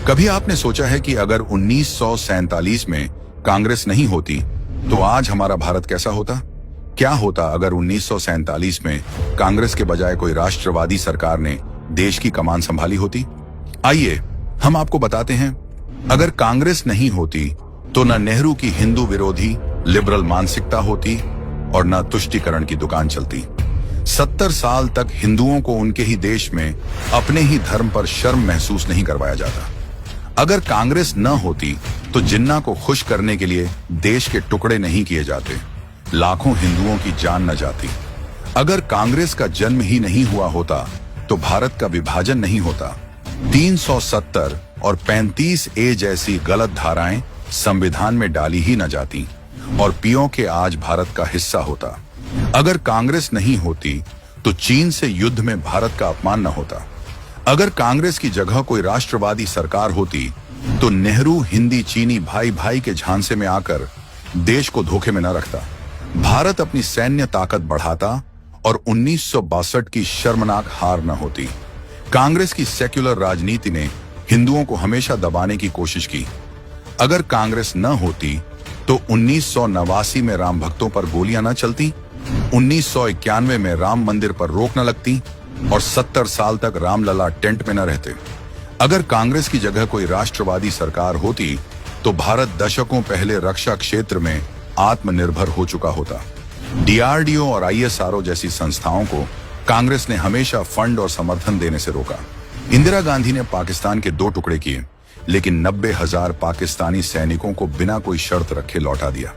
कभी आपने सोचा है कि अगर 1947 में कांग्रेस नहीं होती तो आज हमारा भारत कैसा होता? क्या होता अगर 1947 में कांग्रेस के बजाय कोई राष्ट्रवादी सरकार ने देश की कमान संभाली होती? आइए हम आपको बताते हैं। अगर कांग्रेस नहीं होती तो न नेहरू की हिंदू विरोधी लिबरल मानसिकता होती और न तुष्टीकरण की दुकान चलती। 70 साल तक हिंदुओं को उनके ही देश में अपने ही धर्म पर शर्म महसूस नहीं करवाया जाता। अगर कांग्रेस न होती तो जिन्ना को खुश करने के लिए देश के टुकड़े नहीं किए जाते, लाखों हिंदुओं की जान न जाती। अगर कांग्रेस का जन्म ही नहीं हुआ होता तो भारत का विभाजन नहीं होता। 370 और 35A जैसी गलत धाराएं संविधान में डाली ही न जाती और पीओके आज भारत का हिस्सा होता। अगर कांग्रेस नहीं होती तो चीन से युद्ध में भारत का अपमान न होता। अगर कांग्रेस की जगह कोई राष्ट्रवादी सरकार होती तो नेहरू हिंदी चीनी भाई भाई के झांसे में आकर देश को धोखे में न रखता। भारत अपनी सैन्य ताकत बढ़ाता और 1962 की शर्मनाक हार न होती। कांग्रेस की सेक्युलर राजनीति ने हिंदुओं को हमेशा दबाने की कोशिश की। अगर कांग्रेस न होती तो 1989 में राम भक्तों पर गोलियां न चलती, 1991 में राम मंदिर पर रोक न लगती और 70 साल तक रामलला टेंट में न रहते। अगर कांग्रेस की जगह कोई राष्ट्रवादी सरकार होती तो भारत दशकों पहले रक्षा क्षेत्र में आत्मनिर्भर हो चुका होता। DRDO और ISRO जैसी संस्थाओं को कांग्रेस ने हमेशा फंड और समर्थन देने से रोका। इंदिरा गांधी ने पाकिस्तान के 2 टुकड़े किए, लेकिन 90,000 पाकिस्तानी सैनिकों को बिना कोई शर्त रखे लौटा दिया।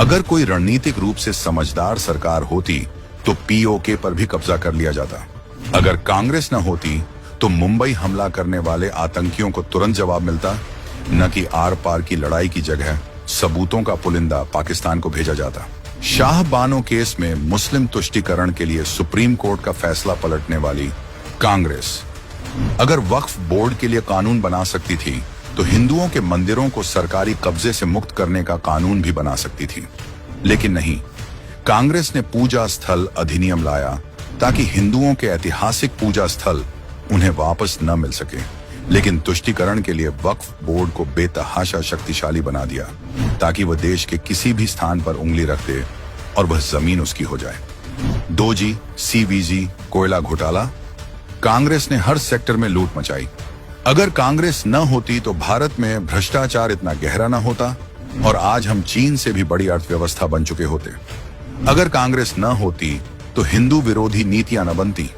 अगर कोई रणनीतिक रूप से समझदार सरकार होती तो POK पर भी कब्जा कर लिया जाता। अगर कांग्रेस न होती तो मुंबई हमला करने वाले आतंकियों को तुरंत जवाब मिलता, न कि आर पार की लड़ाई की जगह सबूतों का पुलिंदा पाकिस्तान को भेजा जाता। शाह बानो केस में मुस्लिम तुष्टीकरण के लिए सुप्रीम कोर्ट का फैसला पलटने वाली कांग्रेस अगर वक्फ बोर्ड के लिए कानून बना सकती थी तो हिंदुओं के मंदिरों को सरकारी कब्जे से मुक्त करने का कानून भी बना सकती थी। लेकिन नहीं, कांग्रेस ने पूजा स्थल अधिनियम लाया ताकि हिंदुओं के ऐतिहासिक पूजा स्थल उन्हें वापस न मिल सके, लेकिन तुष्टीकरण के लिए वक्फ बोर्ड को बेतहाशा शक्तिशाली बना दिया ताकि वह देश के किसी भी स्थान पर उंगली रख दे और वह जमीन उसकी हो जाए। 2G, CVG, कोयला घोटाला, कांग्रेस ने हर सेक्टर में लूट मचाई। अगर कांग्रेस न होती तो भारत में भ्रष्टाचार इतना गहरा न होता और आज हम चीन से भी बड़ी अर्थव्यवस्था बन चुके होते। अगर कांग्रेस न होती तो हिंदू विरोधी नीतियां न बनती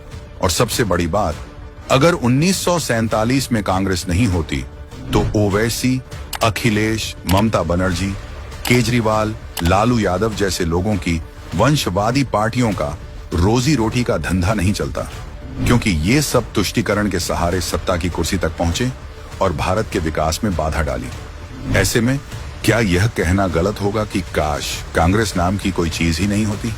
और सबसे बड़ी बात, अगर 1947 में कांग्रेस नहीं होती तो ओवैसी, अखिलेश, ममता बनर्जी, केजरीवाल, लालू यादव जैसे लोगों की वंशवादी पार्टियों का रोजी रोटी का धंधा नहीं चलता, क्योंकि ये सब तुष्टीकरण के सहारे सत्ता की कुर्सी तक पहुंचे और भारत के विकास में बाधा डाली। ऐसे में क्या यह कहना गलत होगा कि काश कांग्रेस नाम की कोई चीज ही नहीं होती?